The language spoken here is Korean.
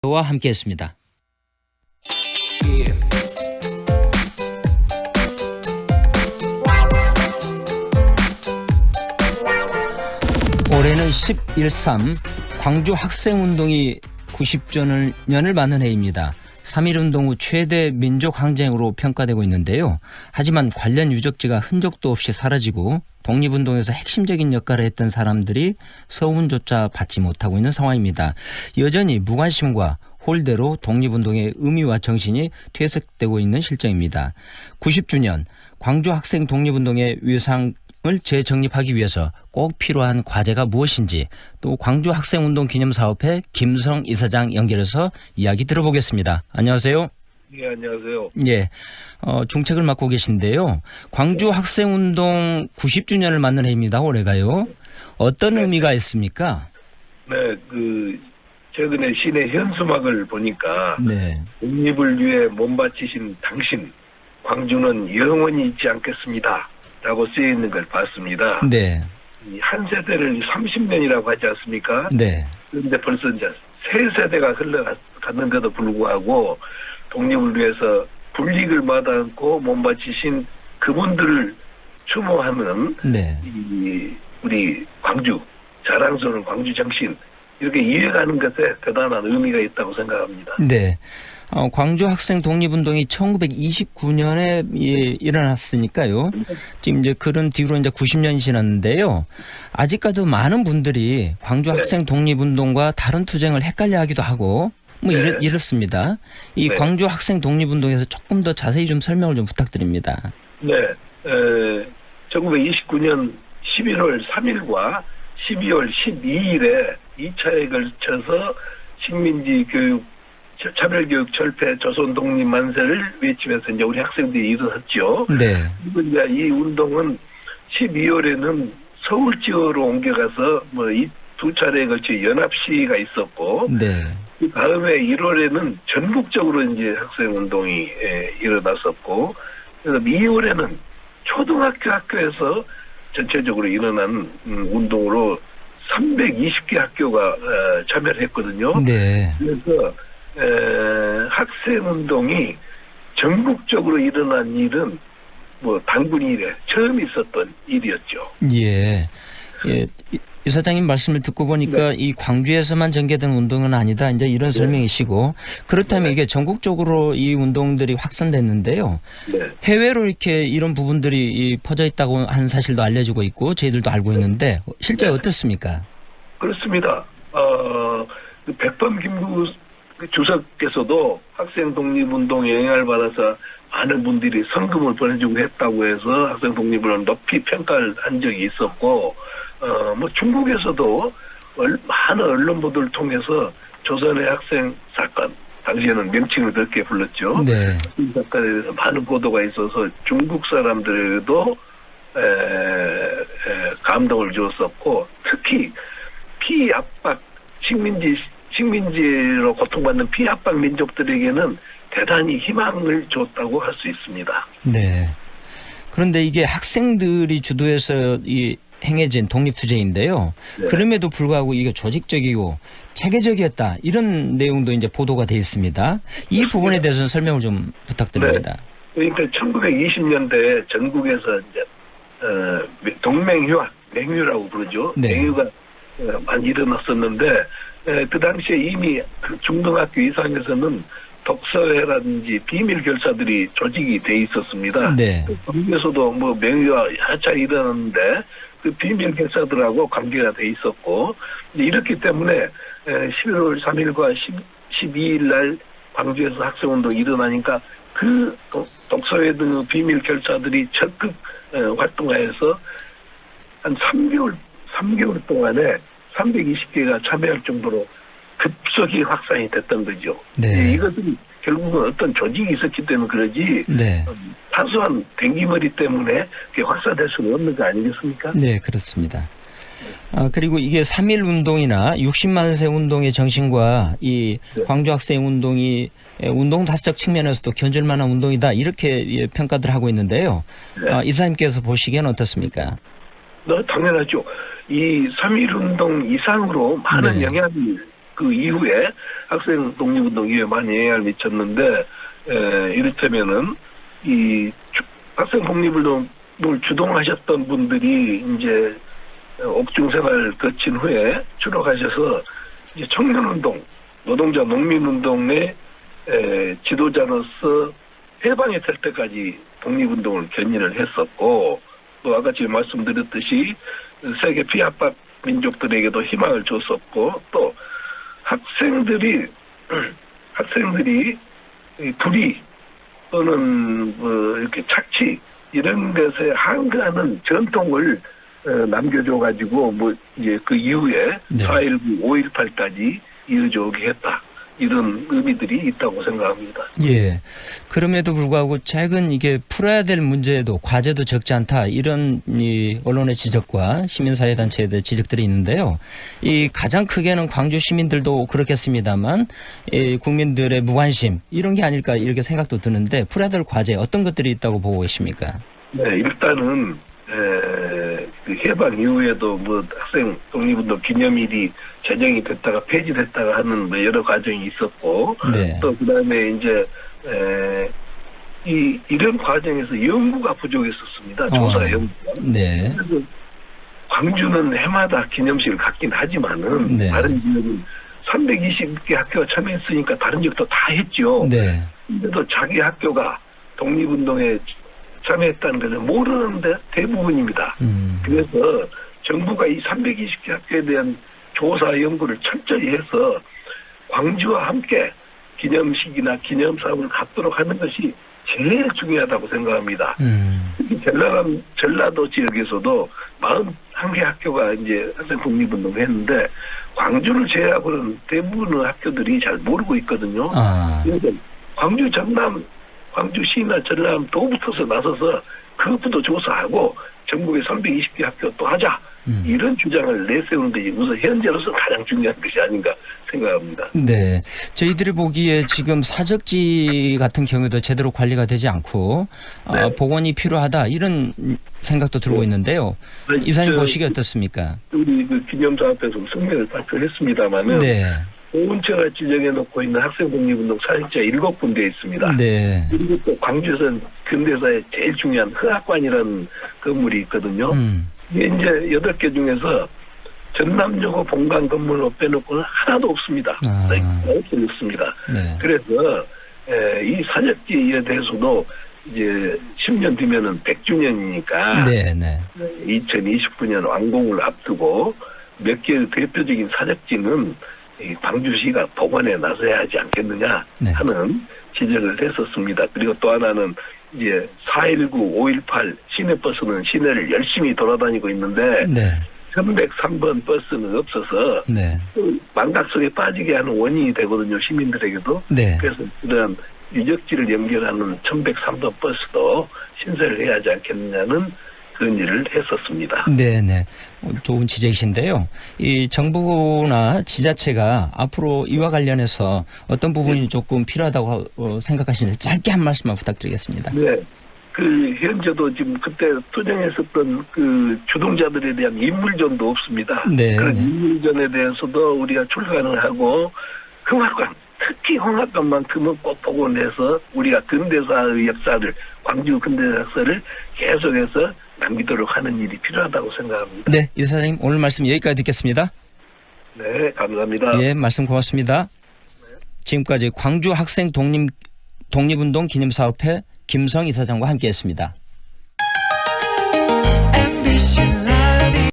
와 함께했습니다. 올해는 11.3 광주 학생운동이 90주년을 맞는 해입니다. 3.1운동 후 최대 민족항쟁으로 평가되고 있는데요. 하지만 관련 유적지가 흔적도 없이 사라지고 독립운동에서 핵심적인 역할을 했던 사람들이 서훈조차 받지 못하고 있는 상황입니다. 여전히 무관심과 홀대로 독립운동의 의미와 정신이 퇴색되고 있는 실정입니다. 90주년 광주 학생 독립운동의 위상을 재정립하기 위해서 꼭 필요한 과제가 무엇인지 또 광주 학생운동 기념사업회 김성 이사장 연결해서 이야기 들어보겠습니다. 안녕하세요. 예, 안녕하세요. 예, 중책을 맡고 계신데요. 광주 학생운동 90주년을 맞는 해입니다. 올해가요. 어떤 의미가 있습니까? 네, 최근에 시내 현수막을 보니까 네. 독립을 위해 몸바치신 당신, 광주는 영원히 잊지 않겠습니다. 라고 쓰여 있는 걸 봤습니다. 네. 한 세대를 30년이라고 하지 않습니까? 네. 그런데 벌써 이제 세 세대가 흘러갔는데도 불구하고 독립을 위해서 불이익을 마다 않고 몸바치신 그분들을 추모하는 네. 우리 광주, 자랑스러운 광주 정신, 이렇게 이해가는 것에 대단한 의미가 있다고 생각합니다. 네. 광주 학생 독립운동이 1929년에 일어났으니까요. 지금 이제 그런 뒤로 이제 90년이 지났는데요. 아직까지도 많은 분들이 광주 학생 독립운동과 다른 투쟁을 헷갈려 하기도 하고 뭐 네. 이렇습니다. 이 네. 광주 학생 독립운동에서 조금 더 자세히 좀 설명을 좀 부탁드립니다. 네. 1929년 11월 3일과 12월 12일에 2차에 걸쳐서 식민지 교육, 차별교육 철폐, 조선 독립 만세를 외치면서 이제 우리 학생들이 일어섰죠. 네. 그리고 이제 이 운동은 12월에는 서울 지역으로 옮겨가서 뭐 이 두 차례에 걸쳐 연합 시위가 있었고, 네. 그 다음에 1월에는 전국적으로 이제 학생 운동이 일어났었고, 그래서 2월에는 초등학교 학교에서 전체적으로 일어난 운동으로 320개 학교가 참여를 했거든요. 네. 그래서 학생운동이 전국적으로 일어난 일은 뭐 단군 이래 처음 있었던 일이었죠. 예. 예. 이사장님 말씀을 듣고 보니까 네. 이 광주에서만 전개된 운동은 아니다. 이제 이런 설명이시고 그렇다면 네. 이게 전국적으로 이 운동들이 확산됐는데요. 네. 해외로 이렇게 이런 부분들이 퍼져 있다고 하는 사실도 알려지고 있고 저희들도 알고 있는데 실제 네. 어떻습니까? 그렇습니다. 백범 김구 주석께서도 학생 독립운동에 영향을 받아서 많은 분들이 성금을 보내주고 했다고 해서 학생 독립을 높이 평가를 한 적이 있었고, 뭐 중국에서도 많은 언론 보도를 통해서 조선의 학생 사건, 당시에는 명칭을 그렇게 불렀죠. 네. 이 사건에 대해서 많은 보도가 있어서 중국 사람들에도 감동을 주었었고, 특히 피압박 식민지로 고통받는 피압박 민족들에게는 대단히 희망을 줬다고 할 수 있습니다. 네. 그런데 이게 학생들이 주도해서 행해진 독립투쟁인데요. 네. 그럼에도 불구하고 이게 조직적이고 체계적이었다. 이런 내용도 이제 보도가 돼 있습니다. 이 부분에 대해서는 설명을 좀 부탁드립니다. 네. 그러니까 1920년대 전국에서 이제 동맹휴학, 맹휴라고 부르죠. 네. 맹휴가 많이 일어났었는데 그 당시에 이미 중등학교 이상에서는 독서회라든지 비밀 결사들이 조직이 돼 있었습니다. 네. 거기에서도 뭐 맹위가 한참 일어났는데 그 비밀 결사들하고 관계가 돼 있었고 이렇기 때문에 11월 3일과 12일 날 광주에서 학생운동이 일어나니까 그 독서회 등 비밀 결사들이 적극 활동하여서 한 3개월 동안에 320개가 참여할 정도로 급속히 확산이 됐던 거죠. 네. 이것은 결국은 어떤 조직이 있었기 때문에 그러지 네. 사소한 댕기머리 때문에 그게 확산될 수는 없는 거 아니겠습니까? 네, 그렇습니다. 그리고 이게 3.1 운동이나 60만 세 운동의 정신과 이 네. 광주 학생 운동이 운동사적 측면에서도 견줄 만한 운동이다. 이렇게 평가들 하고 있는데요. 네. 이사님께서 보시기에는 어떻습니까? 당연하죠. 이 3.1 운동 이상으로 많은 네. 영향이 그 이후에 학생 독립운동에 많이 영향을 미쳤는데 이를테면은 이 학생 독립운동을 주동하셨던 분들이 이제 옥중생활을 거친 후에 추락하셔서 이제 청년운동, 노동자 농민운동의 지도자로서 해방이 될 때까지 독립운동을 견인을 했었고, 또 아까 지금 말씀드렸듯이 세계 피압받 민족들에게도 희망을 줬었고, 또 학생들이 이 불의 또는 뭐 이렇게 착취 이런 것에 항거하는 전통을 남겨줘 가지고 뭐 이제 그 이후에 네. 4.19, 5.18까지 이어져 오게 했다. 이런 의미들이 있다고 생각합니다. 예. 그럼에도 불구하고 최근 이게 풀어야 될 문제도 과제도 적지 않다. 이런 이 언론의 지적과 시민사회단체에 대한 지적들이 있는데요. 이 가장 크게는 광주 시민들도 그렇겠습니다만 이 국민들의 무관심 이런 게 아닐까 이렇게 생각도 드는데 풀어야 될 과제 어떤 것들이 있다고 보고 계십니까? 네, 일단은 그 해방 이후에도 뭐 학생 독립운동 기념일이 제정이 됐다가 폐지됐다가 하는 뭐 여러 과정이 있었고, 네. 또 그다음에 이제 이런 과정에서 연구가 부족했었습니다. 조사 연구가. 네. 그래서 광주는 해마다 기념식을 갖긴 하지만은 네. 다른 지역은 320개 학교가 참여했으니까 다른 지역도 다 했죠. 네. 근데도 자기 학교가 독립운동에 참여했다는 것은 모르는데 대부분입니다. 그래서 정부가 이 320개 학교에 대한 조사 연구를 철저히 해서 광주와 함께 기념식이나 기념사업을 갖도록 하는 것이 제일 중요하다고 생각합니다. 특히 전라도 지역에서도 41개 학교가 이제 학생 독립운동을 했는데 광주를 제외하고는 대부분의 학교들이 잘 모르고 있거든요. 그래서 광주시나 전남 도 붙어서 나서서 그것부터 조사하고 전국에 320개 학교 또 하자. 이런 주장을 내세우는 것이 우선 현재로서 가장 중요한 것이 아닌가 생각합니다. 네. 저희들이 보기에 지금 사적지 같은 경우도 제대로 관리가 되지 않고 네. 복원이 필요하다 이런 생각도 들고 있는데요. 이사님 보시기에 어떻습니까? 우리 그 기념사업에서 성명을 발표했습니다만은 네. 보훈처가 지정해놓고 있는 학생 독립운동 사직자 7군데 있습니다. 네. 그리고 또 광주에서는 근대사의 제일 중요한 흥학관이라는 건물이 있거든요. 이게 이제 8개 중에서 전남여고 본관 건물로 빼놓고는 하나도 없습니다. 없습니다. 네. 그래서 이 사적지에 대해서도 이제 10년 뒤면은 100주년이니까 네. 네. 2029년 완공을 앞두고 몇 개의 대표적인 사적지는 이 광주시가 복원에 나서야 하지 않겠느냐 네. 하는 지적을 했었습니다. 그리고 또 하나는 이제 4.19, 5.18 시내버스는 시내를 열심히 돌아다니고 있는데 네. 1103번 버스는 없어서 네. 또 망각 속에 빠지게 하는 원인이 되거든요. 시민들에게도. 네. 그래서 이런 유적지를 연결하는 1103번 버스도 신설을 해야 하지 않겠느냐는 그런 일을 했었습니다. 네네. 좋은 지적이신데요. 이 정부나 지자체가 앞으로 이와 관련해서 어떤 부분이 조금 필요하다고 생각하시는지 짧게 한 말씀만 부탁드리겠습니다. 네. 그 현재도 지금 그때 투쟁했었던 그 주동자들에 대한 인물전도 없습니다. 네. 그런 인물전에 대해서도 우리가 출간을 하고 흥학관, 특히 흥학관만큼은 꼭 복원해서 우리가 근대사의 역사를, 광주 근대사 역사를 계속해서 남기도록 하는 일이 필요하다고 생각합니다. 네, 이사장님 오늘 말씀 여기까지 듣겠습니다. 네, 감사합니다. 예, 말씀 고맙습니다. 지금까지 광주 학생 독립운동 기념사업회 김성 이사장과 함께했습니다.